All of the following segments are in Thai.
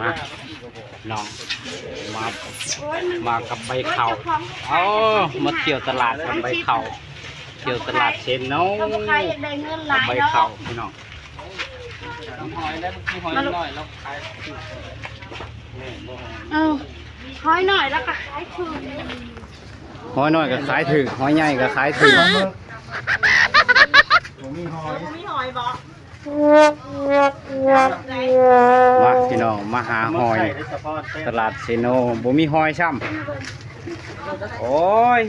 มาน้องมากับใบเข่าเอามาเที่ยวตลาดกับใบเข่าเที่ยวตลาดเชนโน่กับใบเข่าพี่น้องหอยแล้วมีหอยน้อยแล้วขายหอยหน่อยแล้วก็ขายถูกหอยน้อยก็ขายถึกหอยใหญ่ก็ขายถึกมีหอยบ่มาพี่น้องมาหาหอยตลาดเซโนบ่มีหอยช่ำโอ้ย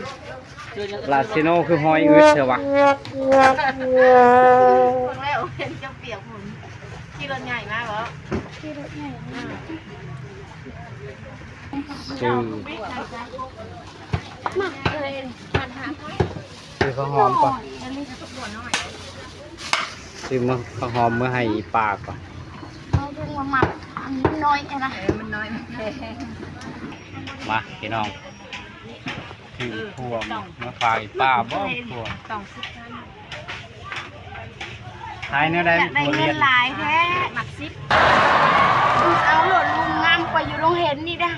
ตลาดเซโนคือหอยอึดเถอะวะแล้วเห็นจะเปียกหมุนที่รถใหญ่มากเหรอที่รถใหญ่ซื้อมากเลยมันหาซื้อข้าวหอมก่อนซื้อมาข้าวหอมเมื่อให้ปากก่อนเอาเรื่องมาหมักอันนี้น้อยนะมันน้อยมาพี่น้องถือพวงมาฝากป้าบ้องพวงขายเนื้อได้ได้เงินหลายแท้หมักซิปเอาหลดลุงงามกว่าอยู่โรงเห็นนี่ได้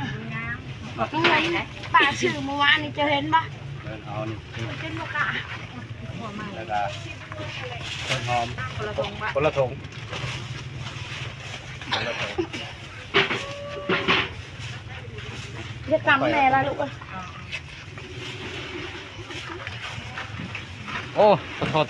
ต้องเห็นป่าชื่อเมื่อวานนี่จะเห็นปะเอานี่เป็นลูกอะแล้วก็ต้นหอมคนละถุงจะกำแม่ละลูกโอ้โทษ